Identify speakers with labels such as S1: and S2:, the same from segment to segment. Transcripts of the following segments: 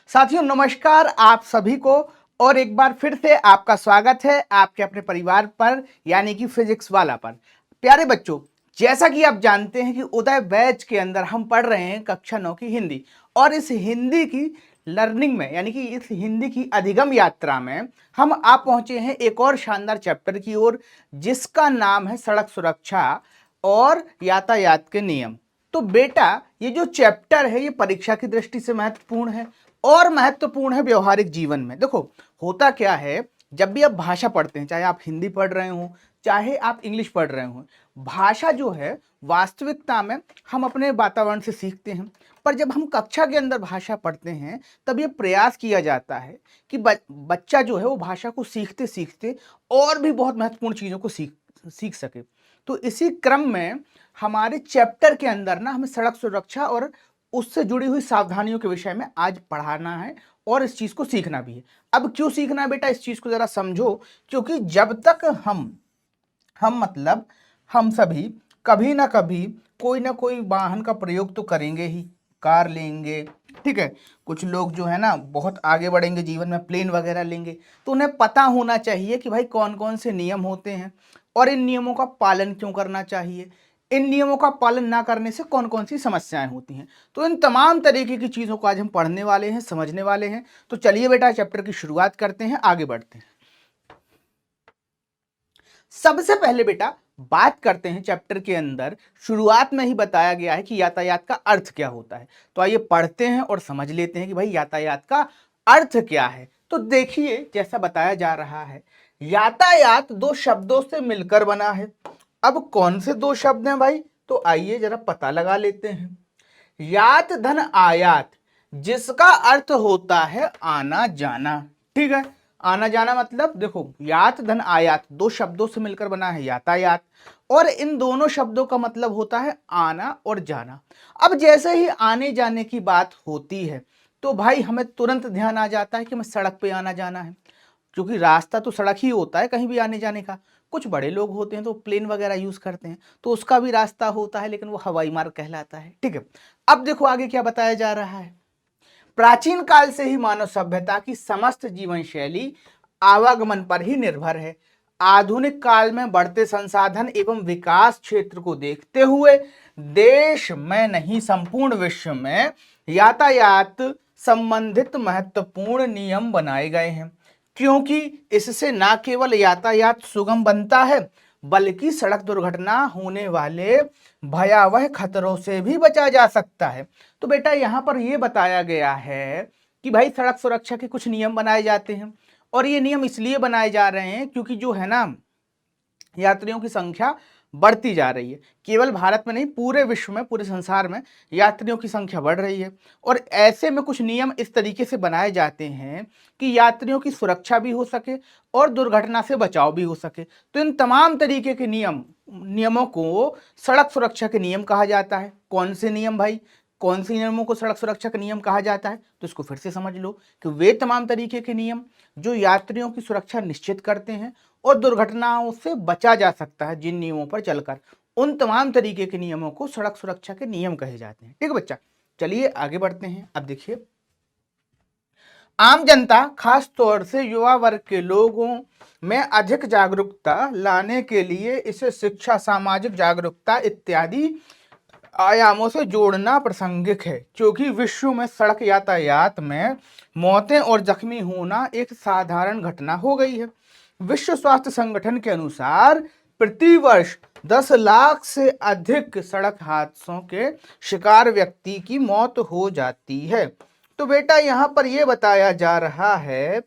S1: साथियों नमस्कार आप सभी को। और एक बार फिर से आपका स्वागत है आपके अपने परिवार पर, यानी कि फिजिक्स वाला पर। प्यारे बच्चों, जैसा कि आप जानते हैं कि उदय बैच के अंदर हम पढ़ रहे हैं कक्षा 9 की हिंदी। और इस हिंदी की लर्निंग में, यानी कि इस हिंदी की अधिगम यात्रा में हम आप पहुंचे हैं एक और शानदार चैप्टर की ओर, जिसका नाम है सड़क सुरक्षा और यातायात के नियम। तो बेटा, ये जो चैप्टर है ये परीक्षा की दृष्टि से महत्वपूर्ण है और महत्वपूर्ण है व्यवहारिक जीवन में। देखो, होता क्या है, जब भी आप भाषा पढ़ते हैं, चाहे आप हिंदी पढ़ रहे हो चाहे आप इंग्लिश पढ़ रहे हो, भाषा जो है वास्तविकता में हम अपने वातावरण से सीखते हैं। पर जब हम कक्षा के अंदर भाषा पढ़ते हैं तब ये प्रयास किया जाता है कि बच्चा जो है वो भाषा को सीखते सीखते और भी बहुत महत्वपूर्ण चीज़ों को सीख सके। तो इसी क्रम में हमारे चैप्टर के अंदर ना हमें सड़क सुरक्षा और उससे जुड़ी हुई सावधानियों के विषय में आज पढ़ाना है और इस चीज को सीखना भी है। अब क्यों सीखना है बेटा, इस चीज को जरा समझो। क्योंकि जब तक हम मतलब हम सभी कभी ना कभी कोई ना कोई वाहन का प्रयोग तो करेंगे ही, कार लेंगे, ठीक है। कुछ लोग जो है ना बहुत आगे बढ़ेंगे जीवन में, प्लेन वगैरह लेंगे। तो उन्हें पता होना चाहिए कि भाई कौन कौन से नियम होते हैं और इन नियमों का पालन क्यों करना चाहिए, इन नियमों का पालन ना करने से कौन कौन सी समस्याएं होती हैं। तो इन तमाम तरीके की चीज़ों को आज हम पढ़ने वाले हैं, समझने वाले हैं। तो चलिए बेटा, चैप्टर की शुरुआत करते हैं, आगे बढ़ते हैं। सबसे पहले बेटा बात करते हैं, चैप्टर के अंदर शुरुआत में ही बताया गया है कि यातायात का अर्थ क्या होता है। तो आइए पढ़ते हैं और समझ लेते हैं कि भाई यातायात का अर्थ क्या है। तो देखिए, जैसा बताया जा रहा है, यातायात दो शब्दों से मिलकर बना है। अब कौन से दो शब्द हैं भाई, तो आइए जरा पता लगा लेते हैं। यात धन आयात, जिसका अर्थ होता है आना जाना, ठीक है। आना जाना मतलब देखो, यात धन आयात दो शब्दों से मिलकर बना है यातायात, और इन दोनों शब्दों का मतलब होता है आना और जाना। अब जैसे ही आने जाने की बात होती है तो भाई हमें तुरंत ध्यान आ जाता है कि हमें सड़क पे आना जाना है, क्योंकि रास्ता तो सड़क ही होता है कहीं भी आने जाने का। कुछ बड़े लोग होते हैं तो प्लेन वगैरह यूज करते हैं, तो उसका भी रास्ता होता है, लेकिन वो हवाई मार्ग कहलाता है, ठीक है। अब देखो आगे क्या बताया जा रहा है। प्राचीन काल से ही मानव सभ्यता की समस्त जीवन शैली आवागमन पर ही निर्भर है। आधुनिक काल में बढ़ते संसाधन एवं विकास क्षेत्र को देखते हुए देश में नहीं संपूर्ण विश्व में यातायात संबंधित महत्वपूर्ण नियम बनाए गए हैं, क्योंकि इससे न केवल यातायात सुगम बनता है बल्कि सड़क दुर्घटना होने वाले भयावह खतरों से भी बचा जा सकता है। तो बेटा यहां पर यह बताया गया है कि भाई सड़क सुरक्षा के कुछ नियम बनाए जाते हैं, और ये नियम इसलिए बनाए जा रहे हैं क्योंकि जो है ना यात्रियों की संख्या बढ़ती जा रही है। केवल भारत में नहीं, पूरे विश्व में, पूरे संसार में यात्रियों की संख्या बढ़ रही है। और ऐसे में कुछ नियम इस तरीके से बनाए जाते हैं कि यात्रियों की सुरक्षा भी हो सके और दुर्घटना से बचाव भी हो सके। तो इन तमाम तरीके के नियमों को सड़क सुरक्षा के नियम कहा जाता है। कौन से नियम भाई, कौन से नियमों को सड़क सुरक्षा के नियम कहा जाता है, तो इसको फिर से समझ लो कि वे तमाम तरीके के नियम जो यात्रियों की सुरक्षा निश्चित करते हैं और दुर्घटनाओं से बचा जा सकता है जिन नियमों पर चलकर, उन तमाम तरीके के नियमों को सड़क सुरक्षा के नियम कहे जाते हैं, ठीक है बच्चा। चलिए आगे बढ़ते हैं। अब देखिए, आम जनता खास तौर से युवा वर्ग के लोगों में अधिक जागरूकता लाने के लिए इसे शिक्षा, सामाजिक जागरूकता इत्यादि आयामों से जोड़ना प्रासंगिक है, क्योंकि विश्व में सड़क यातायात में मौतें और जख्मी होना एक साधारण घटना हो गई है। विश्व स्वास्थ्य संगठन के अनुसार प्रति वर्ष 10 लाख से अधिक सड़क हादसों के शिकार व्यक्ति की मौत हो जाती है। तो बेटा यहां पर यह बताया जा रहा है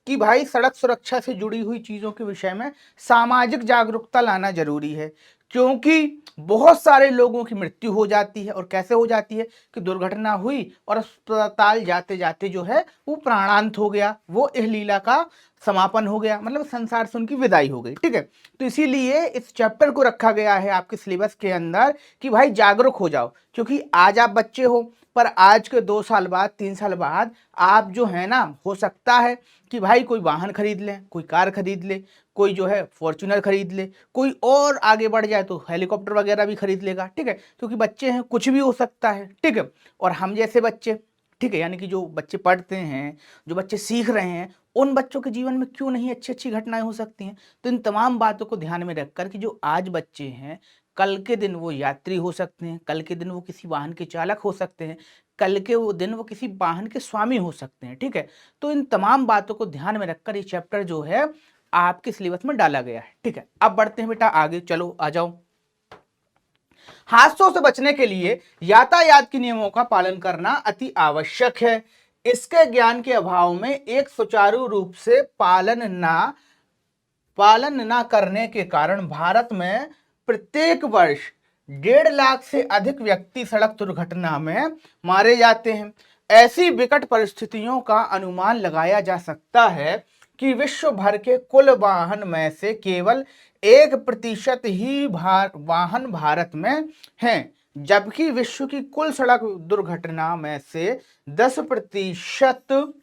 S1: कि भाई सड़क सुरक्षा से जुड़ी हुई चीजों के विषय में सामाजिक जागरूकता लाना जरूरी है, क्योंकि बहुत सारे लोगों की मृत्यु हो जाती है। और कैसे हो जाती है कि दुर्घटना हुई और अस्पताल जाते जाते जो है वो प्राणांत हो गया, वो इह लीला का समापन हो गया, मतलब संसार से उनकी विदाई हो गई, ठीक है। तो इसीलिए इस चैप्टर को रखा गया है आपके सिलेबस के अंदर कि भाई जागरूक हो जाओ, क्योंकि आज आप बच्चे हो पर आज के 2 साल बाद, 3 साल बाद आप जो है ना, हो सकता है कि भाई कोई वाहन खरीद ले, कोई कार खरीद ले, कोई जो है फॉर्च्यूनर खरीद ले, कोई और आगे बढ़ जाए तो हेलीकॉप्टर वगैरह भी खरीद लेगा, ठीक है। क्योंकि बच्चे हैं, कुछ भी हो सकता है, ठीक है। और हम जैसे बच्चे, ठीक है, यानी कि जो बच्चे पढ़ते हैं, जो बच्चे सीख रहे हैं, उन बच्चों के जीवन में क्यों नहीं अच्छी-अच्छी घटनाएँ हो सकती हैं। तो इन तमाम बातों को ध्यान में रखकर कि जो आज बच्चे हैं, कल के दिन वो यात्री हो सकते हैं, कल के दिन वो किसी वाहन के चालक हो सकते हैं, कल के वो दिन वो किसी वाहन के स्वामी हो सकते हैं, ठीक है। तो इन तमाम बातों को ध्यान में रखकर ये चैप्टर जो है आपके सिलेबस में डाला गया है, ठीक है। अब बढ़ते हैं बेटा आगे, चलो आ जाओ। हादसों से बचने के लिए यातायात के नियमों का पालन करना अति आवश्यक है। इसके ज्ञान के अभाव में एक सुचारू रूप से पालन ना करने के कारण भारत में प्रत्येक वर्ष 1.5 लाख से अधिक व्यक्ति सड़क दुर्घटना में मारे जाते हैं। ऐसी विकट परिस्थितियों का अनुमान लगाया जा सकता है कि विश्व भर के कुल वाहन में से केवल 1% ही वाहन भारत में हैं, जबकि विश्व की कुल सड़क दुर्घटना में से 10%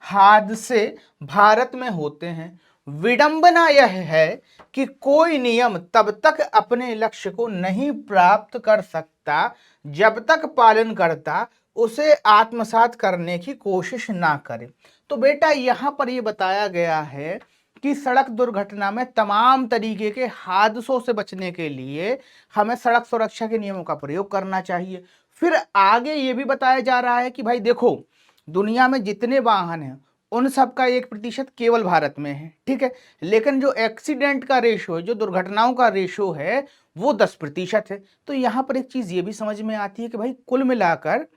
S1: हादसे भारत में होते हैं। विडंबना यह है कि कोई नियम तब तक अपने लक्ष्य को नहीं प्राप्त कर सकता जब तक पालनकर्ता उसे आत्मसात करने की कोशिश ना करे। तो बेटा यहां पर यह बताया गया है कि सड़क दुर्घटना में तमाम तरीके के हादसों से बचने के लिए हमें सड़क सुरक्षा के नियमों का प्रयोग करना चाहिए। फिर आगे ये भी बताया जा रहा है कि भाई देखो, दुनिया में जितने वाहन हैं उन सब का 1% केवल भारत में है, ठीक है। लेकिन जो एक्सीडेंट का रेशो है, जो दुर्घटनाओं का रेशो है, वो 10% है। तो यहां पर एक चीज ये भी समझ में आती है कि भाई कुल मिलाकर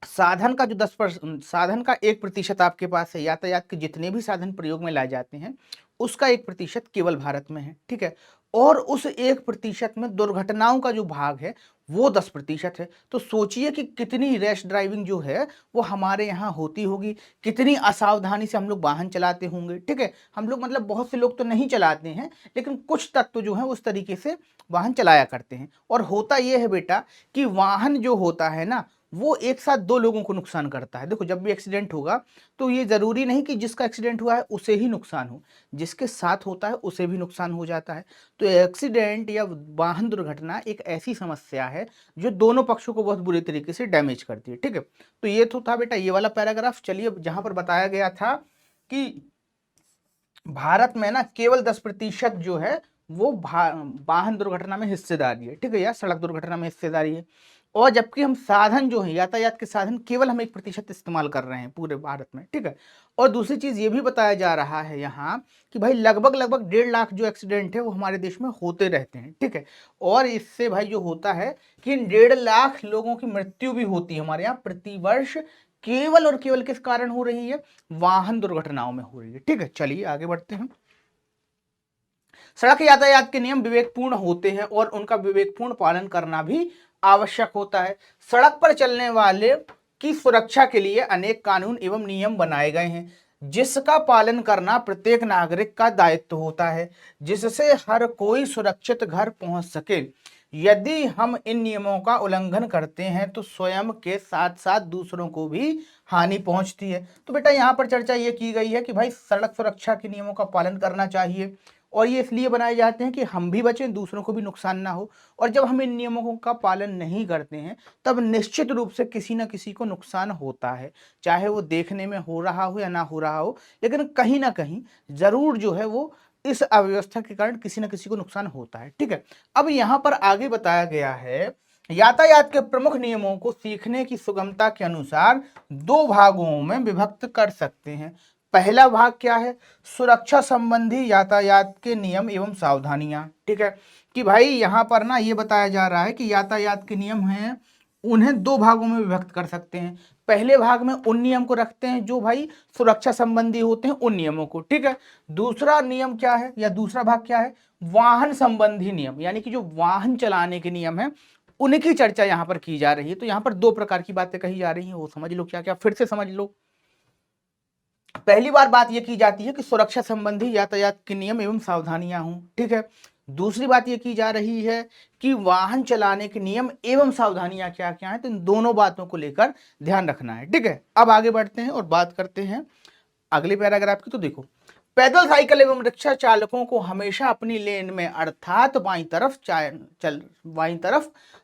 S1: साधन का जो 10% साधन का 1% आपके पास है, यातायात के जितने भी साधन प्रयोग में लाए जाते हैं उसका 1% केवल भारत में है, ठीक है। और उस 1% में दुर्घटनाओं का जो भाग है वो 10% है। तो सोचिए कि कितनी रैश ड्राइविंग जो है वो हमारे यहाँ होती होगी, कितनी असावधानी से हम लोग वाहन चलाते होंगे, ठीक है। हम लोग मतलब बहुत से लोग तो नहीं चलाते हैं, लेकिन कुछ तत्व जो है उस तरीके से वाहन चलाया करते हैं। और होता यह है बेटा कि वाहन जो होता है ना वो एक साथ 2 लोगों को नुकसान करता है। देखो जब भी एक्सीडेंट होगा तो ये जरूरी नहीं कि जिसका एक्सीडेंट हुआ है उसे ही नुकसान हो, जिसके साथ होता है उसे भी नुकसान हो जाता है। तो एक्सीडेंट या वाहन दुर्घटना एक ऐसी समस्या है जो दोनों पक्षों को बहुत बुरी तरीके से डैमेज करती है, ठीक है। तो ये तो था बेटा ये वाला पैराग्राफ। चलिए जहां पर बताया गया था कि भारत में ना केवल 10% जो है वो वाहन दुर्घटना में हिस्सेदारी है, ठीक है, या सड़क दुर्घटना में हिस्सेदारी है। और जबकि हम साधन जो है यातायात के साधन केवल हम 1% इस्तेमाल कर रहे हैं पूरे भारत में, ठीक है। और दूसरी चीज ये भी बताया जा रहा है यहाँ कि भाई लगभग 1.5 लाख जो एक्सीडेंट है वो हमारे देश में होते रहते हैं, ठीक है। और इससे भाई जो होता है कि 1.5 लाख लोगों की मृत्यु भी होती है हमारे यहाँ प्रतिवर्ष, केवल और केवल किस कारण हो रही है, वाहन दुर्घटनाओं में हो रही है, ठीक है। चलिए आगे बढ़ते हैं। सड़क यातायात के नियम विवेकपूर्ण होते हैं और उनका विवेकपूर्ण पालन करना भी आवश्यक होता है। सड़क पर चलने वाले की सुरक्षा के लिए अनेक कानून एवं नियम बनाए गए हैं जिसका पालन करना प्रत्येक नागरिक का दायित्व होता है, जिससे हर कोई सुरक्षित घर पहुंच सके। यदि हम इन नियमों का उल्लंघन करते हैं तो स्वयं के साथ साथ दूसरों को भी हानि पहुंचती है। तो बेटा यहाँ पर चर्चा ये की गई है कि भाई सड़क सुरक्षा के नियमों का पालन करना चाहिए और ये इसलिए बनाए जाते हैं कि हम भी बचें, दूसरों को भी नुकसान ना हो। और जब हम इन नियमों का पालन नहीं करते हैं तब निश्चित रूप से किसी न किसी को नुकसान होता है, चाहे वो देखने में हो रहा हो या ना हो रहा हो, लेकिन कहीं ना कहीं जरूर जो है वो इस अव्यवस्था के कारण किसी न किसी को नुकसान होता है, ठीक है। अब यहाँ पर आगे बताया गया है यातायात के प्रमुख नियमों को सीखने की सुगमता के अनुसार 2 भागों में विभक्त कर सकते हैं। पहला भाग क्या है, सुरक्षा संबंधी यातायात के नियम एवं सावधानियां, ठीक है। कि भाई यहां पर ना ये बताया जा रहा है कि यातायात के नियम हैं उन्हें 2 भागों में विभक्त कर सकते हैं। पहले भाग में उन नियम को रखते हैं जो भाई सुरक्षा संबंधी होते हैं, उन नियमों को, ठीक है। दूसरा नियम क्या है या दूसरा भाग क्या है, वाहन संबंधी नियम, यानी कि जो वाहन चलाने के नियम है उनकी चर्चा यहां पर की जा रही है। तो यहां पर 2 प्रकार की बातें कही जा रही हैं, वो समझ लो क्या क्या, फिर से समझ लो। पहली बार बात यह की जाती है कि सुरक्षा संबंधी यातायात के नियम एवं सावधानियां हों, ठीक है। दूसरी बात यह की जा रही है कि वाहन चलाने के नियम एवं सावधानियां क्या क्या हैं। तो इन दोनों बातों को लेकर ध्यान रखना है, ठीक है। अब आगे बढ़ते हैं और बात करते हैं अगले पैराग्राफ की। तो देखो पैदल साइकिल एवं रिक्शा चालकों को हमेशा अपनी लेन में अर्थात बाईं तरफ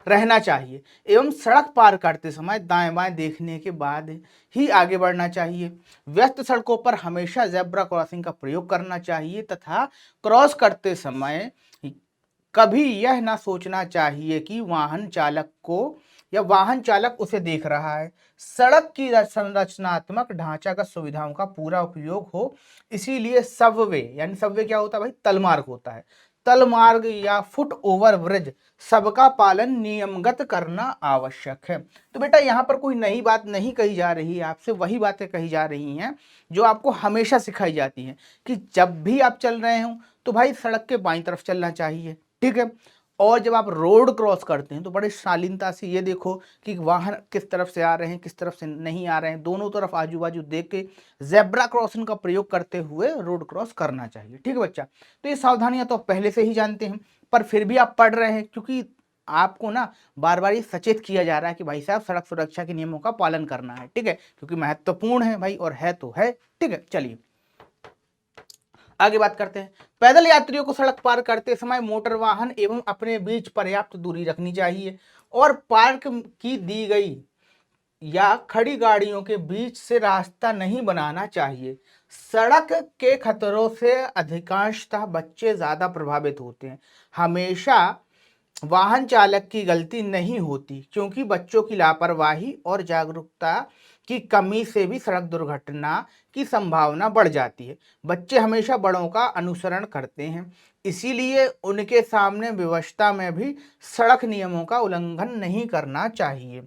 S1: रहना चाहिए एवं सड़क पार करते समय दाएं बाएं देखने के बाद ही आगे बढ़ना चाहिए। व्यस्त सड़कों पर हमेशा जेब्रा क्रॉसिंग का प्रयोग करना चाहिए तथा क्रॉस करते समय कभी यह ना सोचना चाहिए कि वाहन चालक उसे देख रहा है। सड़क की संरचनात्मक ढांचागत सुविधाओं का पूरा उपयोग हो, इसीलिए सबवे यानी सबवे क्या होता है भाई, तलमार्ग होता है। तलमार्ग या फुट ओवर ब्रिज सबका पालन नियमगत करना आवश्यक है। तो बेटा यहाँ पर कोई नई बात नहीं कही जा रही है, आपसे वही बातें कही जा रही हैं जो आपको हमेशा सिखाई जाती हैं कि जब भी आप चल रहे हो तो भाई सड़क के बाईं तरफ चलना चाहिए, ठीक है। और जब आप रोड क्रॉस करते हैं तो बड़े शालीनता से ये देखो कि वाहन किस तरफ से आ रहे हैं किस तरफ से नहीं आ रहे हैं, दोनों तरफ आजू बाजू देख के जेब्रा क्रॉसिंग का प्रयोग करते हुए रोड क्रॉस करना चाहिए, ठीक है बच्चा। तो ये सावधानियां तो आप पहले से ही जानते हैं, पर फिर भी आप पढ़ रहे हैं क्योंकि आपको ना बार बार ये सचेत किया जा रहा है कि भाई साहब सड़क सुरक्षा के नियमों का पालन करना है, ठीक है, क्योंकि महत्वपूर्ण है भाई, और है तो है, ठीक है। चलिए आगे बात करते हैं। पैदल यात्रियों को सड़क पार करते समय मोटर वाहन एवं अपने बीच पर्याप्त दूरी रखनी चाहिए और पार्क की दी गई या खड़ी गाड़ियों के बीच से रास्ता नहीं बनाना चाहिए। सड़क के खतरों से अधिकांशतः बच्चे ज्यादा प्रभावित होते हैं। हमेशा वाहन चालक की गलती नहीं होती क्योंकि बच्चों की लापरवाही और जागरूकता की कमी से भी सड़क दुर्घटना की संभावना बढ़ जाती है। बच्चे हमेशा बड़ों का अनुसरण करते हैं, इसीलिए उनके सामने व्यवस्था में भी सड़क नियमों का उल्लंघन नहीं करना चाहिए,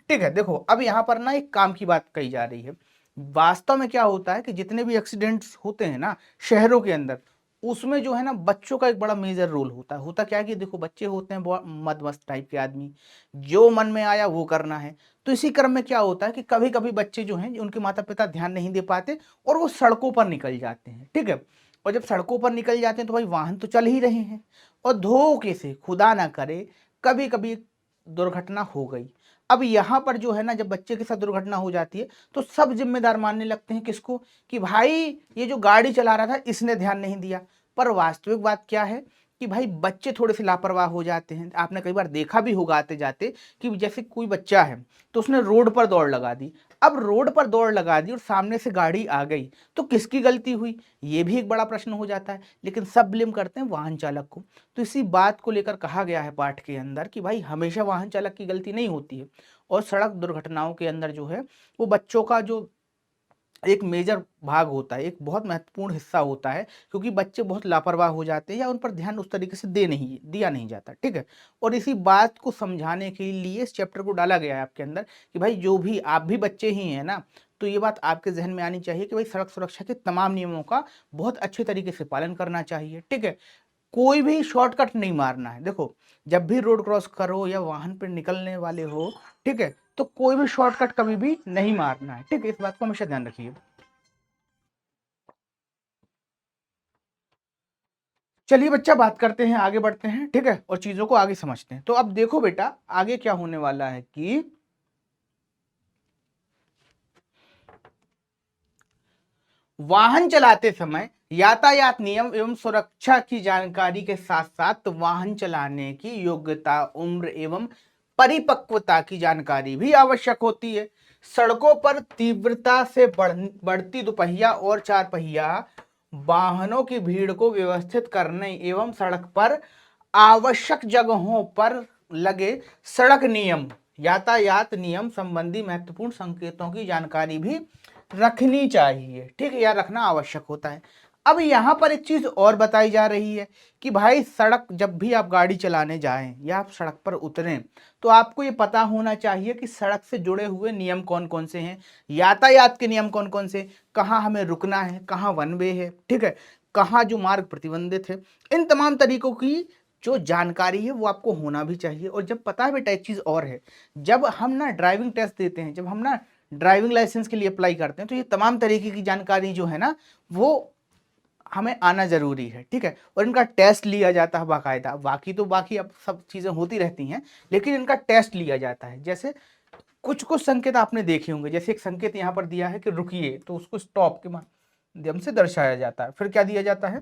S1: ठीक है। देखो अब यहाँ पर ना एक काम की बात कही जा रही है। वास्तव में क्या होता है कि जितने भी एक्सीडेंट्स होते हैं ना शहरों के अंदर, उसमें जो है ना बच्चों का एक बड़ा मेजर रोल होता है। होता क्या है कि देखो बच्चे होते हैं बहुत मद मस्त टाइप के आदमी, जो मन में आया वो करना है। तो इसी क्रम में क्या होता है कि कभी कभी बच्चे जो हैं उनके माता पिता ध्यान नहीं दे पाते और वो सड़कों पर निकल जाते हैं, ठीक है। और जब सड़कों पर निकल जाते हैं तो भाई वाहन तो चल ही रहे हैं और धोखे से खुदा ना करे कभी कभी दुर्घटना हो गई। अब यहाँ पर जो है ना जब बच्चे के साथ दुर्घटना हो जाती है तो सब जिम्मेदार मानने लगते हैं किसको, कि भाई ये जो गाड़ी चला रहा था इसने ध्यान नहीं दिया। पर वास्तविक बात क्या है कि भाई बच्चे थोड़े से लापरवाह हो जाते हैं। आपने कई बार देखा भी होगा आते जाते कि जैसे कोई बच्चा है तो उसने रोड पर दौड़ लगा दी। अब रोड पर दौड़ लगा दी और सामने से गाड़ी आ गई तो किसकी गलती हुई, ये भी एक बड़ा प्रश्न हो जाता है। लेकिन सब ब्लेम करते हैं वाहन चालक को। तो इसी बात को लेकर कहा गया है पाठ के अंदर कि भाई हमेशा वाहन चालक की गलती नहीं होती है और सड़क दुर्घटनाओं के अंदर जो है वो बच्चों का जो एक मेजर भाग होता है, एक बहुत महत्वपूर्ण हिस्सा होता है, क्योंकि बच्चे बहुत लापरवाह हो जाते हैं या उन पर ध्यान उस तरीके से दिया नहीं जाता, ठीक है। और इसी बात को समझाने के लिए इस चैप्टर को डाला गया है आपके अंदर कि भाई जो भी आप भी बच्चे ही हैं ना, तो ये बात आपके जहन में आनी चाहिए कि भाई सड़क सुरक्षा के तमाम नियमों का बहुत अच्छे तरीके से पालन करना चाहिए, ठीक है। कोई भी शॉर्टकट नहीं मारना है। देखो जब भी रोड क्रॉस करो या वाहन पर निकलने वाले हो, ठीक है, तो कोई भी शॉर्टकट कभी भी नहीं मारना है, ठीक है। इस बात को हमेशा ध्यान रखिए। चलिए बच्चा बात करते हैं, आगे बढ़ते हैं, ठीक है, और चीजों को आगे समझते हैं। तो अब देखो बेटा आगे क्या होने वाला है कि वाहन चलाते समय यातायात नियम एवं सुरक्षा की जानकारी के साथ साथ वाहन चलाने की योग्यता, उम्र एवं परिपक्वता की जानकारी भी आवश्यक होती है। सड़कों पर तीव्रता से बढ़ती दुपहिया और चार पहिया वाहनों की भीड़ को व्यवस्थित करने एवं सड़क पर आवश्यक जगहों पर लगे सड़क नियम, यातायात नियम संबंधी महत्वपूर्ण संकेतों की जानकारी भी रखनी चाहिए, ठीक है, या रखना आवश्यक होता है। अब यहाँ पर एक चीज और बताई जा रही है कि भाई सड़क जब भी आप गाड़ी चलाने जाएं या आप सड़क पर उतरें तो आपको ये पता होना चाहिए कि सड़क से जुड़े हुए नियम कौन कौन से हैं, यातायात के नियम कौन कौन से, कहाँ हमें रुकना है, कहाँ वन वे है, ठीक है, कहाँ जो मार्ग प्रतिबंधित है। इन तमाम तरीकों की जो जानकारी है वो आपको होना भी चाहिए। और जब पता है बेटा एक चीज और है, जब हम ना ड्राइविंग टेस्ट देते हैं, जब हम ना ड्राइविंग लाइसेंस के लिए अप्लाई करते हैं तो ये तमाम तरीके की जानकारी जो है ना वो हमें आना जरूरी है, ठीक है। और इनका टेस्ट लिया जाता है बाकायदा। बाकी अब सब चीजें होती रहती हैं लेकिन इनका टेस्ट लिया जाता है। जैसे कुछ कुछ संकेत आपने देखे होंगे, जैसे एक संकेत यहाँ पर दिया है कि रुकिए तो उसको स्टॉप के माध्यम से दर्शाया जाता है। फिर क्या दिया जाता है,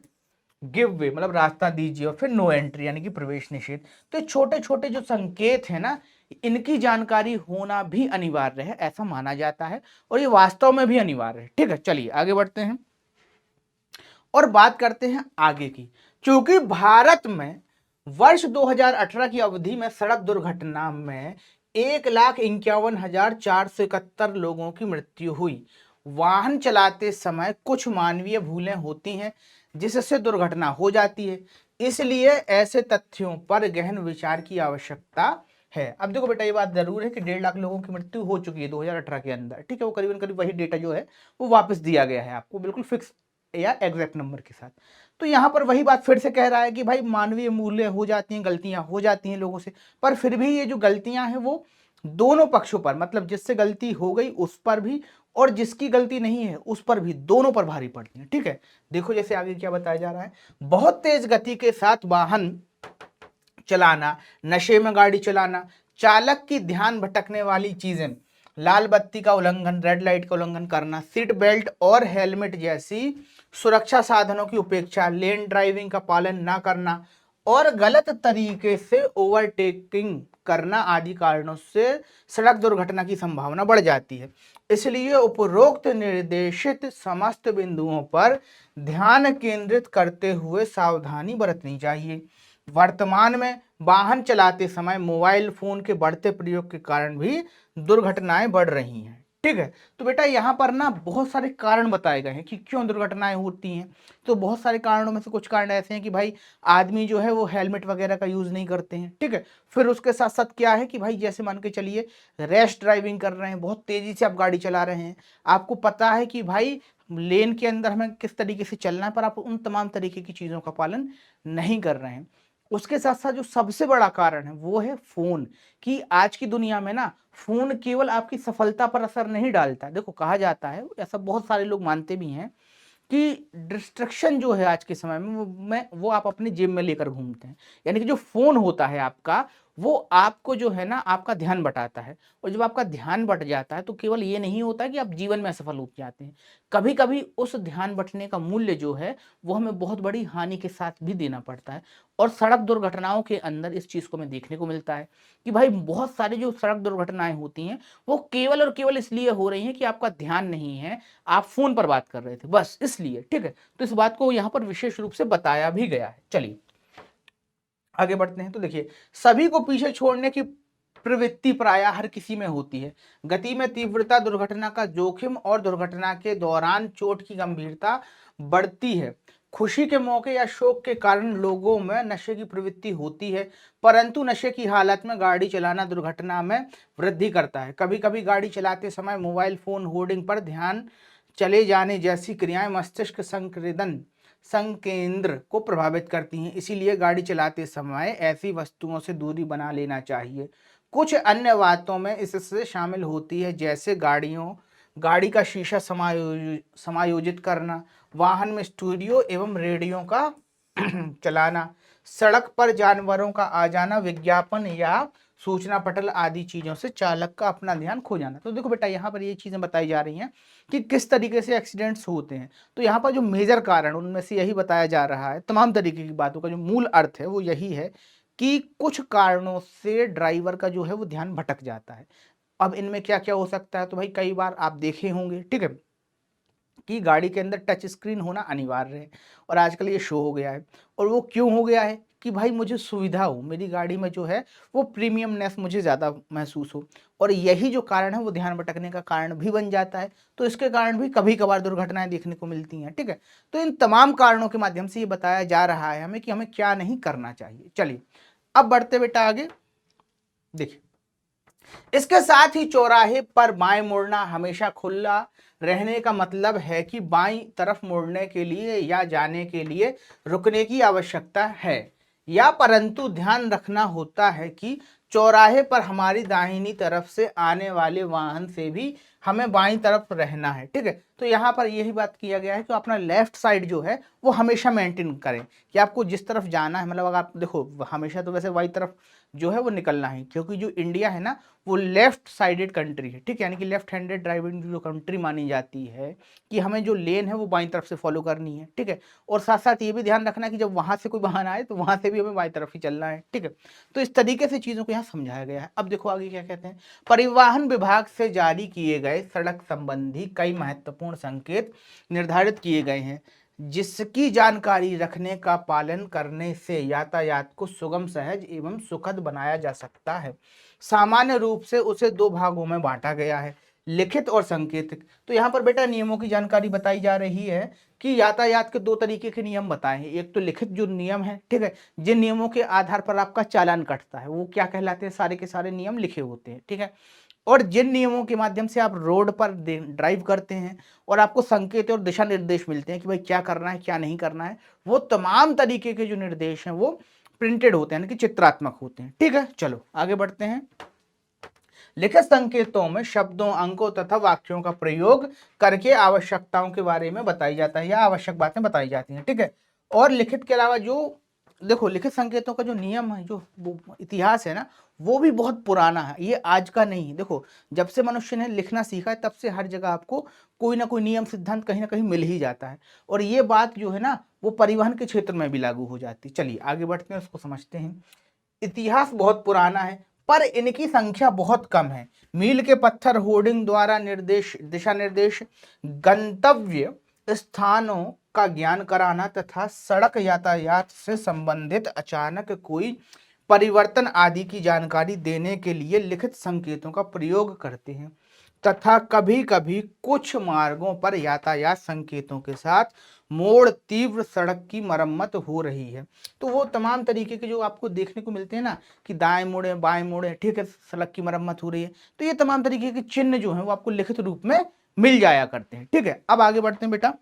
S1: गिव वे मतलब रास्ता दीजिए, और फिर नो एंट्री यानी कि प्रवेश निषेध। तो छोटे छोटे जो संकेत है ना, इनकी जानकारी होना भी अनिवार्य है, ऐसा माना जाता है, और ये वास्तव में भी अनिवार्य है। ठीक है, चलिए आगे बढ़ते हैं और बात करते हैं आगे की। क्योंकि भारत में वर्ष 2018 की अवधि में सड़क दुर्घटना में 1,51,471 लोगों की मृत्यु हुई। वाहन चलाते समय कुछ मानवीय भूलें होती हैं जिससे दुर्घटना हो जाती है, इसलिए ऐसे तथ्यों पर गहन विचार की आवश्यकता है। अब देखो बेटा, ये बात जरूर है कि 1.5 लाख लोगों की मृत्यु हो चुकी है 2018 के अंदर। ठीक है, वो करीबन करीब वही डेटा जो है वो वापस दिया गया है आपको, बिल्कुल फिक्स या एग्जैक्ट नंबर के साथ। तो यहां पर वही बात फिर से कह रहा है कि भाई मानवीय मूल्य हो जाती हैं, गलतियां हो जाती हैं लोगों से, पर फिर भी ये जो गलतियां हैं वो दोनों पक्षों पर, मतलब जिससे गलती हो गई उस पर भी और जिसकी गलती नहीं है उस पर भी, दोनों पर भारी पड़ती है। ठीक है, देखो जैसे आगे क्या बताया जा रहा है। बहुत तेज गति के साथ वाहन चलाना, नशे में गाड़ी चलाना, चालक की ध्यान भटकने वाली चीजें, लाल बत्ती का उल्लंघन, रेड लाइट का उल्लंघन करना, सीट बेल्ट और हेलमेट जैसी सुरक्षा साधनों की उपेक्षा, लेन ड्राइविंग का पालन न करना और गलत तरीके से ओवरटेकिंग करना आदि कारणों से सड़क दुर्घटना की संभावना बढ़ जाती है। इसलिए उपरोक्त निर्देशित समस्त बिंदुओं पर ध्यान केंद्रित करते हुए सावधानी बरतनी चाहिए। वर्तमान में वाहन चलाते समय मोबाइल फोन के बढ़ते प्रयोग के कारण भी दुर्घटनाएं बढ़ रही हैं। ठीक है, तो बेटा यहाँ पर ना बहुत सारे कारण बताए गए हैं कि क्यों दुर्घटनाएं होती हैं। तो बहुत सारे कारणों में से कुछ कारण ऐसे हैं कि भाई आदमी जो है वो हेलमेट वगैरह का यूज नहीं करते हैं। ठीक है, फिर उसके साथ साथ क्या है कि भाई जैसे मान के चलिए रैश ड्राइविंग कर रहे हैं, बहुत तेजी से आप गाड़ी चला रहे हैं, आपको पता है कि भाई लेन के अंदर हमें किस तरीके से चलना है, पर आप उन तमाम तरीके की चीजों का पालन नहीं कर रहे हैं। उसके साथ साथ जो सबसे बड़ा कारण है वो है फोन, कि आज की दुनिया में ना फोन केवल आपकी सफलता पर असर नहीं डालता। देखो कहा जाता है, ऐसा बहुत सारे लोग मानते भी हैं कि डिस्ट्रक्शन जो है आज के समय में वो आप अपनी जेब में लेकर घूमते हैं। यानी कि जो फोन होता है आपका, वो आपको जो है ना आपका ध्यान बटाता है, और जब आपका ध्यान बट जाता है तो केवल ये नहीं होता कि आप जीवन में असफल हो जाते हैं, कभी कभी उस ध्यान बटने का मूल्य जो है वो हमें बहुत बड़ी हानि के साथ भी देना पड़ता है। और सड़क दुर्घटनाओं के अंदर इस चीज को हमें देखने को मिलता है कि भाई बहुत सारी जो सड़क दुर्घटनाएं होती हैं वो केवल और केवल इसलिए हो रही हैं कि आपका ध्यान नहीं है, आप फोन पर बात कर रहे थे, बस इसलिए। ठीक है, तो इस बात को यहां पर विशेष रूप से बताया भी गया है। चलिए आगे बढ़ते हैं। तो देखिए, सभी को पीछे छोड़ने की प्रवृत्ति प्रायः हर किसी में होती है। गति में तीव्रता, दुर्घटना का जोखिम और दुर्घटना के दौरान चोट की गंभीरता बढ़ती है। खुशी के मौके या शोक के कारण लोगों में नशे की प्रवृत्ति होती है, परंतु नशे की हालत में गाड़ी चलाना दुर्घटना में वृद्धि करता है। कभी कभी गाड़ी चलाते समय मोबाइल फोन, होर्डिंग पर ध्यान चले जाने जैसी क्रियाएं मस्तिष्क संकेंद्र को प्रभावित करती हैं, इसीलिए गाड़ी चलाते समय ऐसी वस्तुओं से दूरी बना लेना चाहिए। कुछ अन्य बातों में इससे शामिल होती है, जैसे गाड़ी का शीशा समायोजित करना, वाहन में स्टूडियो एवं रेडियो का चलाना, सड़क पर जानवरों का आ जाना, विज्ञापन या सूचना पटल आदि चीजों से चालक का अपना ध्यान खो जाना। तो देखो बेटा, यहाँ पर ये चीजें बताई जा रही हैं कि किस तरीके से एक्सीडेंट्स होते हैं। तो यहाँ पर जो मेजर कारण उनमें से यही बताया जा रहा है, तमाम तरीके की बातों का जो मूल अर्थ है वो यही है कि कुछ कारणों से ड्राइवर का जो है वो ध्यान भटक जाता है। अब इनमें क्या क्या हो सकता है, तो भाई कई बार आप देखे होंगे, ठीक है, कि गाड़ी के अंदर टच स्क्रीन होना अनिवार्य है, और आजकल ये शो हो गया है। और वो क्यों हो गया है कि भाई मुझे सुविधा हो, मेरी गाड़ी में जो है वो प्रीमियमनेस मुझे ज़्यादा महसूस हो, और यही जो कारण है वो ध्यान भटकने का कारण भी बन जाता है। तो इसके कारण भी कभी कभार दुर्घटनाएं देखने को मिलती हैं। ठीक है, तो इन तमाम कारणों के माध्यम से ये बताया जा रहा है हमें कि हमें क्या नहीं करना चाहिए। चलिए अब बढ़ते बेटा आगे। देखिए, इसके साथ ही चौराहे पर बाएं मुड़ना हमेशा खुला रहने का मतलब है कि बाईं तरफ मुड़ने के लिए या जाने के लिए रुकने की आवश्यकता है, या परंतु ध्यान रखना होता है कि चौराहे पर हमारी दाहिनी तरफ से आने वाले वाहन से भी हमें बाईं तरफ रहना है, ठीक है। तो यहाँ पर यही बात किया गया है कि अपना लेफ्ट साइड जो है वो हमेशा मेंटेन करें कि आपको जिस तरफ जाना है, मतलब अगर आप देखो हमेशा तो वैसे बाईं तरफ जो है वो निकलना है, क्योंकि जो इंडिया है ना वो लेफ्ट साइडेड कंट्री है, ठीक है, यानी कि लेफ्ट हैंडेड ड्राइविंग जो कंट्री मानी जाती है कि हमें जो लेन है वो बाईं तरफ से फॉलो करनी है, ठीक है। और साथ साथ ये भी ध्यान रखना है कि जब वहां से कोई वाहन आए तो वहां से भी हमें बाईं तरफ ही चलना है, ठीक है। तो इस तरीके से चीजों को यहाँ समझाया गया है। अब देखो आगे क्या कहते हैं। परिवहन विभाग से जारी किए गए सड़क संबंधी कई महत्वपूर्ण संकेत निर्धारित किए गए हैं, जिसकी जानकारी रखने का पालन करने से यातायात को सुगम, सहज एवं सुखद बनाया जा सकता है। सामान्य रूप से उसे दो भागों में बांटा गया है, लिखित और सांकेतिक। तो यहाँ पर बेटा नियमों की जानकारी बताई जा रही है कि यातायात के दो तरीके के नियम बताए हैं। एक तो लिखित जो नियम है, ठीक है, जिन नियमों के आधार पर आपका चालान कटता है वो क्या कहलाते हैं, सारे के सारे नियम लिखे होते हैं, ठीक है। और जिन नियमों के माध्यम से आप रोड पर ड्राइव करते हैं और आपको संकेत और दिशा निर्देश मिलते हैं कि भाई क्या करना है क्या नहीं करना है, वो तमाम तरीके के जो निर्देश हैं वो प्रिंटेड होते हैं, यानी कि चित्रात्मक होते हैं, ठीक है। चलो आगे बढ़ते हैं। लिखित संकेतों में शब्दों, अंकों तथा वाक्यों का प्रयोग करके आवश्यकताओं के बारे में बताई जाता है या आवश्यक बातें बताई जाती हैं, ठीक है। और लिखित के अलावा जो देखो लिखित संकेतों का जो नियम है, जो इतिहास है ना, वो भी बहुत पुराना है, ये आज का नहीं है। देखो जब से मनुष्य ने लिखना सीखा है तब से हर जगह आपको कोई ना कोई नियम सिद्धांत कहीं ना कहीं मिल ही जाता है, और ये बात जो है ना वो परिवहन के क्षेत्र में भी लागू हो जाती है। चलिए आगे बढ़ते हैं, उसको समझते हैं। इतिहास बहुत पुराना है पर इनकी संख्या बहुत कम है। मील के पत्थर, होर्डिंग द्वारा निर्देश, दिशा निर्देश, गंतव्य स्थानों का ज्ञान कराना तथा सड़क यातायात से संबंधित अचानक कोई परिवर्तन आदि की जानकारी देने के लिए लिखित संकेतों का प्रयोग करते हैं, तथा कभी कभी कुछ मार्गों पर यातायात संकेतों के साथ मोड़, तीव्र सड़क की मरम्मत हो रही है। तो वो तमाम तरीके के जो आपको देखने को मिलते हैं ना कि दाएं मोड़े बाएं मोड़े, ठीक है, सड़क की मरम्मत हो रही है, तो ये तमाम तरीके के चिन्ह जो है वो आपको लिखित रूप में मिल जाया करते हैं, ठीक है। अब आगे बढ़ते हैं बेटा।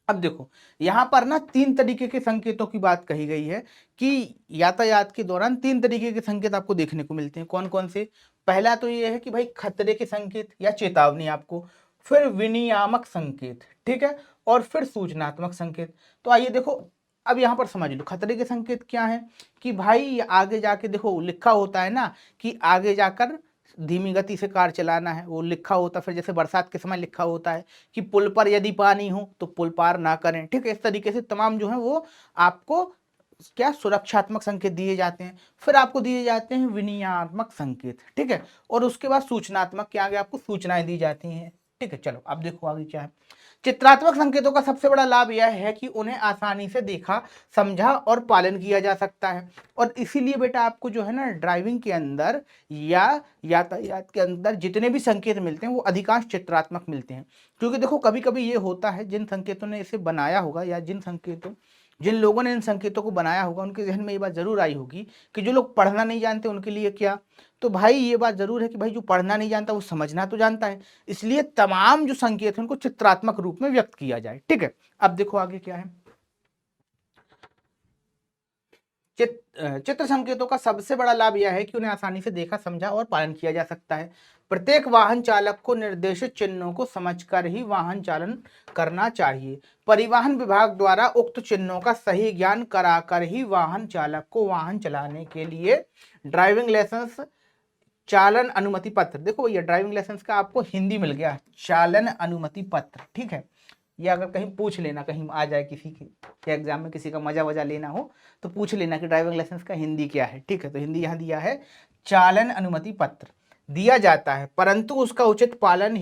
S1: अब देखो यहां पर ना तीन तरीके के संकेतों की बात कही गई है कि यातायात के दौरान तीन तरीके के संकेत आपको देखने को मिलते हैं। कौन कौन से? पहला तो ये है कि भाई खतरे के संकेत या चेतावनी आपको, फिर विनियामक संकेत, ठीक है, और फिर सूचनात्मक संकेत। तो आइए देखो अब यहां पर समझ लो खतरे के संकेत क्या है कि भाई आगे जाके देखो लिखा होता है ना कि आगे जाकर धीमी गति से कार चलाना है, वो लिखा होता है। फिर जैसे बरसात के समय लिखा होता है कि पुल पर यदि पानी हो तो पुल पार ना करें, ठीक है। इस तरीके से तमाम जो है वो आपको क्या सुरक्षात्मक संकेत दिए जाते हैं। फिर आपको दिए जाते हैं विनियात्मक संकेत, ठीक है, और उसके बाद सूचनात्मक के आगे आपको सूचनाएं दी जाती हैं, ठीक है। चलो अब देखो आगे क्या है। चित्रात्मक संकेतों का सबसे बड़ा लाभ यह है कि उन्हें आसानी से देखा, समझा और पालन किया जा सकता है, और इसीलिए बेटा आपको जो है ना ड्राइविंग के अंदर या यातायात के अंदर जितने भी संकेत मिलते हैं वो अधिकांश चित्रात्मक मिलते हैं। क्योंकि देखो कभी कभी ये होता है जिन संकेतों ने इसे बनाया होगा या जिन लोगों ने इन संकेतों को बनाया होगा उनके जहन में ये बात जरूर आई होगी कि जो लोग पढ़ना नहीं जानते उनके लिए क्या। तो भाई ये बात जरूर है कि भाई जो पढ़ना नहीं जानता वो समझना तो जानता है, इसलिए तमाम जो संकेत हैं उनको चित्रात्मक रूप में व्यक्त किया जाए, ठीक है। अब देखो आगे क्या है। चित्र संकेतों का सबसे बड़ा लाभ यह है कि उन्हें आसानी से देखा, समझा और पालन किया जा सकता है। प्रत्येक वाहन चालक को निर्देशित चिन्हों को समझकर ही वाहन चालन करना चाहिए। परिवहन विभाग द्वारा उक्त चिन्हों का सही ज्ञान कराकर ही वाहन चालक को वाहन चलाने के लिए ड्राइविंग लाइसेंस, चालन अनुमति पत्र, देखो भैया ड्राइविंग लाइसेंस का आपको हिंदी मिल गया, चालन अनुमति पत्र, ठीक है। ये अगर कहीं पूछ लेना, कहीं आ जाए किसी के एग्जाम में, किसी का मजा वजा लेना हो तो पूछ लेना कि ड्राइविंग लाइसेंस का हिंदी क्या है, ठीक है। तो हिंदी यहाँ दिया है चालन अनुमति पत्र दिया जाता है, परंतु उसका उचित पालन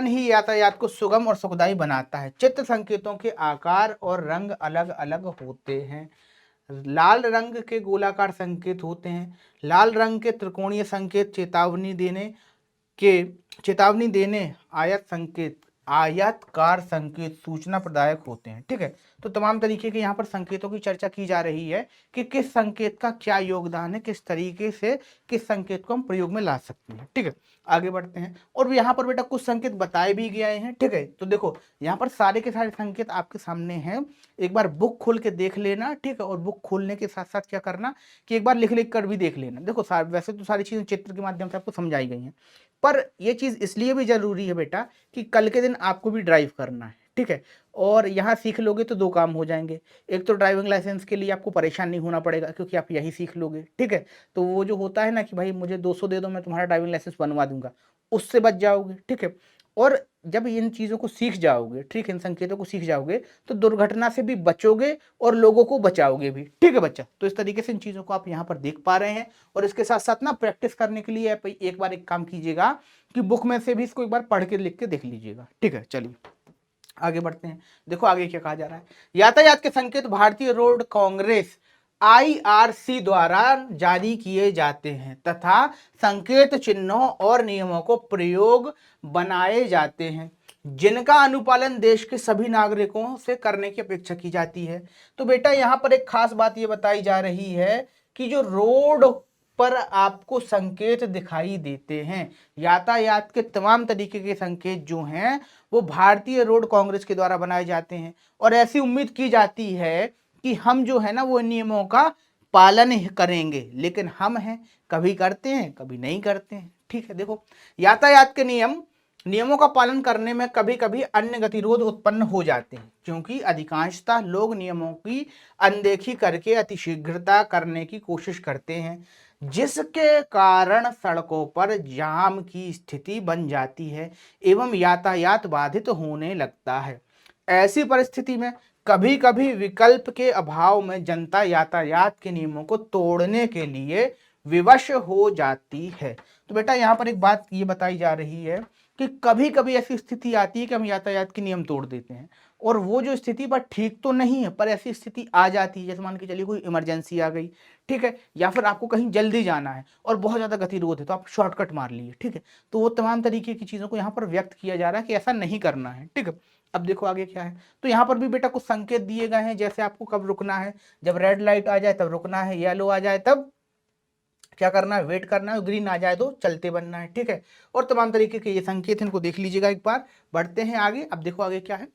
S1: ही यातायात को सुगम और सुखदायी बनाता है। चित्र संकेतों के आकार और रंग अलग अलग होते हैं। लाल रंग के गोलाकार संकेत होते हैं, लाल रंग के त्रिकोणीय संकेत चेतावनी देने, आयत संकेत आयताकार संकेत सूचना प्रदायक होते हैं। ठीक है, तो तमाम तरीके के यहाँ पर संकेतों की चर्चा की जा रही है कि किस संकेत का क्या योगदान है, किस तरीके से किस संकेत को हम प्रयोग में ला सकते हैं। ठीक है, आगे बढ़ते हैं। और यहाँ पर बेटा कुछ संकेत बताए भी गए हैं। ठीक है, तो देखो यहाँ पर सारे के सारे संकेत आपके सामने हैं, एक बार बुक खोल के देख लेना। ठीक है, और बुक खोलने के साथ साथ क्या करना कि एक बार लिख लिख कर भी देख लेना। देखो वैसे तो सारी चीजें चित्र के माध्यम से आपको समझाई गई हैं, पर यह चीज इसलिए भी जरूरी है बेटा कि कल के दिन आपको भी ड्राइव करना है। ठीक है, और यहाँ सीख लोगे तो दो काम हो जाएंगे। एक तो ड्राइविंग लाइसेंस के लिए आपको परेशान नहीं होना पड़ेगा क्योंकि आप यही सीख लोगे। ठीक है, तो वो जो होता है ना कि भाई मुझे 200 दे दो मैं तुम्हारा ड्राइविंग लाइसेंस बनवा दूंगा, उससे बच जाओगे। ठीक है, और जब इन चीज़ों को सीख जाओगे, ठीक, इन संकेतों को सीख जाओगे तो दुर्घटना से भी बचोगे और लोगों को बचाओगे भी। ठीक है बच्चा, तो इस तरीके से इन चीज़ों को आप यहाँ पर देख पा रहे हैं। और इसके साथ साथ ना प्रैक्टिस करने के लिए एक बार एक काम कीजिएगा कि बुक में से भी इसको एक बार पढ़ के लिख के देख लीजिएगा। ठीक है, चलिए आगे बढ़ते हैं। देखो आगे क्या कहा जा रहा है। यातायात के संकेत भारतीय रोड कांग्रेस IRC द्वारा जारी किए जाते हैं तथा संकेत चिन्हों और नियमों को प्रयोग बनाए जाते हैं जिनका अनुपालन देश के सभी नागरिकों से करने की अपेक्षा की जाती है। तो बेटा यहाँ पर एक खास बात ये बताई जा रही है कि जो रोड पर आपको संकेत दिखाई देते हैं, यातायात के तमाम तरीके के संकेत जो हैं वो भारतीय रोड कांग्रेस के द्वारा बनाए जाते हैं। और ऐसी उम्मीद की जाती है कि हम जो है ना वो नियमों का पालन करेंगे, लेकिन हम हैं कभी करते हैं कभी नहीं करते हैं। ठीक है, देखो यातायात के नियमों का पालन करने में कभी कभी अन्य गतिरोध उत्पन्न हो जाते हैं क्योंकि अधिकांशतः लोग नियमों की अनदेखी करके अतिशीघ्रता करने की कोशिश करते हैं जिसके कारण सड़कों पर जाम की स्थिति बन जाती है एवं यातायात बाधित होने लगता है। ऐसी परिस्थिति में कभी कभी विकल्प के अभाव में जनता यातायात के नियमों को तोड़ने के लिए विवश हो जाती है। तो बेटा यहाँ पर एक बात ये बताई जा रही है कि कभी कभी ऐसी स्थिति आती है कि हम यातायात के नियम तोड़ देते हैं और वो जो स्थिति पर ठीक तो नहीं है पर ऐसी स्थिति आ जाती है, जैसे मान के चलिए कोई इमरजेंसी आ गई, ठीक है, या फिर आपको कहीं जल्दी जाना है और बहुत ज़्यादा गतिरोध है तो आप शॉर्टकट मार लिए। ठीक है, तो वो तमाम तरीके की चीज़ों को यहाँ पर व्यक्त किया जा रहा है कि ऐसा नहीं करना है। ठीक है, अब देखो आगे क्या है। तो यहाँ पर भी बेटा कुछ संकेत दिए गए हैं, जैसे आपको कब रुकना है, जब रेड लाइट आ जाए तब रुकना है, येलो आ जाए तब क्या करना है, वेट करना है, ग्रीन आ जाए तो चलते बनना है। ठीक है, और तमाम तरीके के ये संकेत हैं, इनको देख लीजिएगा एक बार। बढ़ते हैं आगे। अब देखो आगे क्या है।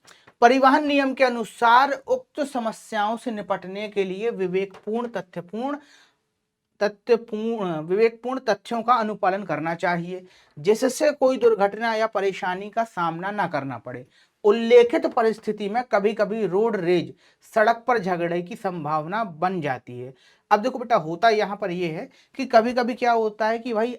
S1: परिवहन नियम के अनुसार उक्त समस्याओं से निपटने के लिए विवेकपूर्ण तथ्यों का अनुपालन करना चाहिए जिससे कोई दुर्घटना या परेशानी का सामना न करना पड़े। उल्लेखित परिस्थिति में कभी कभी रोड रेज, सड़क पर झगड़े की संभावना बन जाती है। अब देखो बेटा होता यहाँ पर ये है कि कभी कभी क्या होता है कि भाई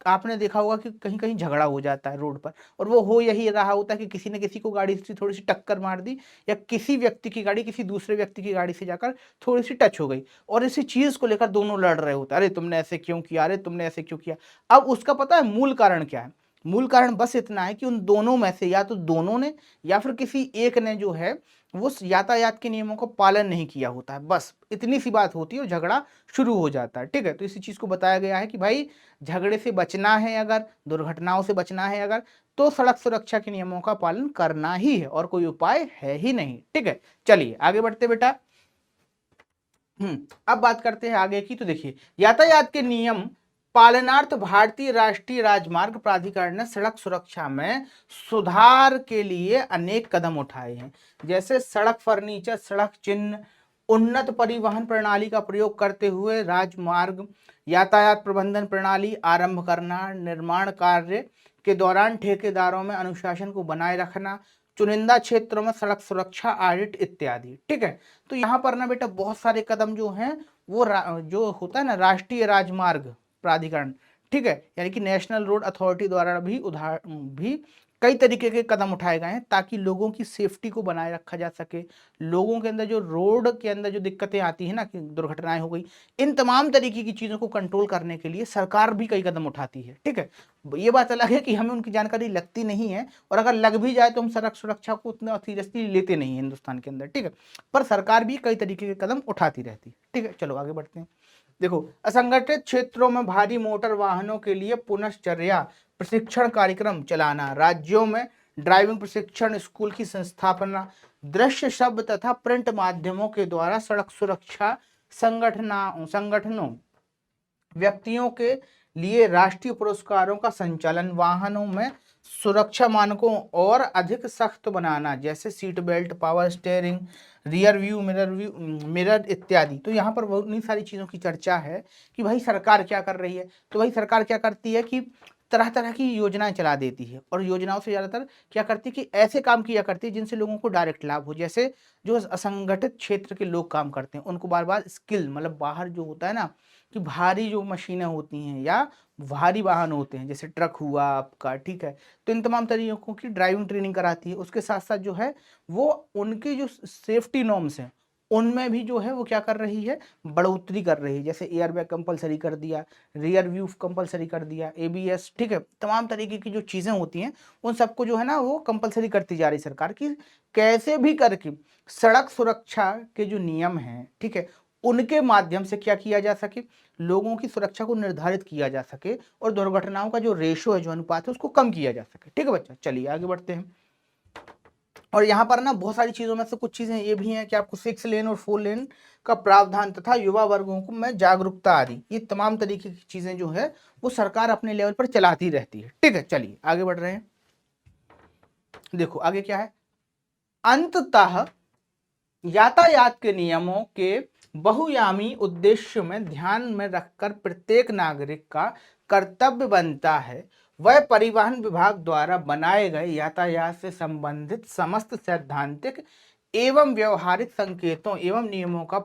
S1: आपने देखा होगा कि कहीं कहीं झगड़ा हो जाता है रोड पर, और वो हो यही रहा होता है कि किसी ने किसी को गाड़ी से थोड़ी सी टक्कर मार दी या किसी व्यक्ति की गाड़ी किसी दूसरे व्यक्ति की गाड़ी से जाकर थोड़ी सी टच हो गई और इसी चीज को लेकर दोनों लड़ रहे होते हैं, अरे तुमने ऐसे क्यों किया, अरे तुमने ऐसे क्यों किया। अब उसका पता है मूल कारण क्या है? मूल कारण बस इतना है कि उन दोनों में से या तो दोनों ने या फिर किसी एक ने जो है वो यातायात के नियमों को पालन नहीं किया होता है, बस इतनी सी बात होती है और झगड़ा शुरू हो जाता है। ठीक है, तो इसी चीज को बताया गया है कि भाई झगड़े से बचना है, अगर दुर्घटनाओं से बचना है अगर, तो सड़क सुरक्षा के नियमों का पालन करना ही है और कोई उपाय है ही नहीं। ठीक है, चलिए आगे बढ़ते बेटा। अब बात करते हैं आगे की। तो देखिए यातायात के नियम पालनार्थ भारतीय राष्ट्रीय राजमार्ग प्राधिकरण ने सड़क सुरक्षा में सुधार के लिए अनेक कदम उठाए हैं, जैसे सड़क फर्नीचर, सड़क चिन्ह, उन्नत परिवहन प्रणाली का प्रयोग करते हुए राजमार्ग यातायात प्रबंधन प्रणाली आरंभ करना, निर्माण कार्य के दौरान ठेकेदारों में अनुशासन को बनाए रखना, चुनिंदा क्षेत्रों में सड़क सुरक्षा ऑडिट इत्यादि। ठीक है, तो यहाँ पर ना बेटा बहुत सारे कदम जो हैं वो जो होता है ना राष्ट्रीय राजमार्ग प्राधिकरण, ठीक है, यानी कि नेशनल रोड अथॉरिटी द्वारा भी कई तरीके के कदम उठाए गए हैं ताकि लोगों की सेफ्टी को बनाए रखा जा सके। लोगों के अंदर जो रोड के अंदर जो दिक्कतें आती है ना कि दुर्घटनाएं हो गई, इन तमाम तरीके की चीज़ों को कंट्रोल करने के लिए सरकार भी कई कदम उठाती है। ठीक है, ये बात अलग है कि हमें उनकी जानकारी लगती नहीं है और अगर लग भी जाए तो हम सड़क सुरक्षा को उतना सीरियसली लेते नहीं है हिंदुस्तान के अंदर। ठीक है, पर सरकार भी कई तरीके के कदम उठाती रहती है। ठीक है, चलो आगे बढ़ते हैं। देखो असंगठित क्षेत्रों में भारी मोटर वाहनों के लिए पुनश्चर्या प्रशिक्षण कार्यक्रम चलाना, राज्यों में ड्राइविंग प्रशिक्षण स्कूल की संस्थापना, दृश्य शब्द तथा प्रिंट माध्यमों के द्वारा सड़क सुरक्षा संगठनों व्यक्तियों के लिए राष्ट्रीय पुरस्कारों का संचालन, वाहनों में सुरक्षा मानकों और अधिक सख्त बनाना जैसे seat belt, power steering, rear view mirror इत्यादि। तो यहाँ पर बहुत सारी चीज़ों की चर्चा है कि भाई सरकार क्या कर रही है। तो भाई सरकार क्या करती है कि तरह तरह की योजनाएं चला देती है, और योजनाओं से ज़्यादातर क्या करती है कि ऐसे काम किया करती है जिनसे लोगों को डायरेक्ट लाभ हो। जैसे जो असंगठित क्षेत्र के लोग काम करते हैं उनको बार बार स्किल, मतलब बाहर जो होता है ना कि भारी जो मशीनें होती हैं या भारी वाहन होते हैं जैसे ट्रक हुआ आपका, ठीक है, तो इन तमाम तरीकों की ड्राइविंग ट्रेनिंग कराती है। उसके साथ साथ जो है वो उनकी जो सेफ्टी नॉर्म्स हैं उनमें भी जो है वो क्या कर रही है, बढ़ोतरी कर रही है। जैसे एयर बैग कंपलसरी कर दिया, रियर व्यू कंपलसरी कर दिया, एबीएस, ठीक है, तमाम तरीके की जो चीज़ें होती हैं उन सबको जो है ना वो कंपलसरी करती जा रही सरकार की, कैसे भी करके सड़क सुरक्षा के जो नियम हैं, ठीक है, उनके माध्यम से क्या किया जा सके, लोगों की सुरक्षा को निर्धारित किया जा सके और दुर्घटनाओं का जो रेशो है, जो अनुपात है, उसको कम किया जा सके। ठीक है बच्चा, चलिए आगे बढ़ते हैं। और यहाँ पर ना बहुत सारी चीज़ों में से कुछ चीज़ें ये भी हैं कि आपको 6 लेन और 4 लेन का प्रावधान तथा युवा वर्गों को में जागरूकता आदि, ये तमाम तरीके की चीज़ें जो है वो सरकार अपने लेवल पर चलाती रहती है। ठीक है, चलिए आगे बढ़ रहे हैं। देखो आगे क्या है, अंततः यातायात के नियमों के बहुआयामी उद्देश्य में ध्यान में रखकर प्रत्येक नागरिक का कर्तव्य बनता है वह परिवहन विभाग द्वारा बनाए गए यातायात से संबंधित समस्त सैद्धांतिक एवं व्यवहारिक संकेतों एवं नियमों का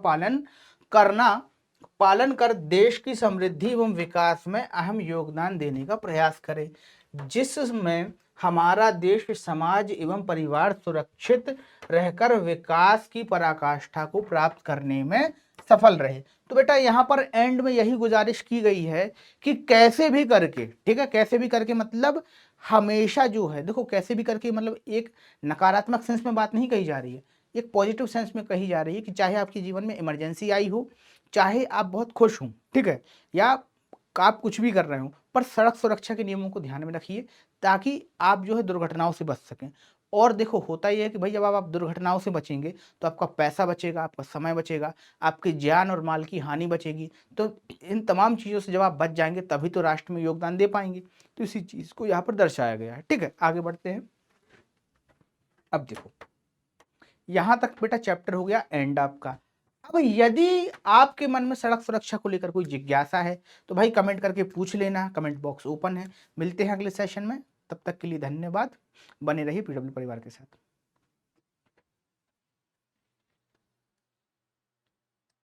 S1: पालन कर देश की समृद्धि एवं विकास में अहम योगदान देने का प्रयास करे, जिसमें हमारा देश, समाज एवं परिवार सुरक्षित रहकर विकास की पराकाष्ठा को प्राप्त करने में सफल रहे। तो बेटा यहाँ पर एंड में यही गुजारिश की गई है कि कैसे भी करके, ठीक है, कैसे भी करके मतलब हमेशा जो है, देखो कैसे भी करके मतलब एक नकारात्मक सेंस में बात नहीं कही जा रही है, एक पॉजिटिव सेंस में कही जा रही है कि चाहे आपके जीवन में इमरजेंसी आई हो, चाहे आप बहुत खुश हों, ठीक है, या आप कुछ भी कर रहे हो, पर सड़क सुरक्षा के नियमों को ध्यान में रखिए ताकि आप जो है दुर्घटनाओं से बच सकें। और देखो होता ही है कि भाई जब आप दुर्घटनाओं से बचेंगे तो आपका पैसा बचेगा, आपका समय बचेगा, आपकी जान और माल की हानि बचेगी। तो इन तमाम चीज़ों से जब आप बच जाएंगे तभी तो राष्ट्र में योगदान दे पाएंगे। तो इसी चीज़ को यहाँ पर दर्शाया गया है। ठीक है, आगे बढ़ते हैं। अब देखो यहाँ तक बेटा चैप्टर हो गया एंड आपका। अब यदि आपके मन में सड़क सुरक्षा को लेकर कोई जिज्ञासा है तो भाई कमेंट करके पूछ लेना, कमेंट बॉक्स ओपन है। मिलते हैं अगले सेशन में, तब तक के लिए धन्यवाद। बने रहिए पीडब्ल्यू परिवार के साथ।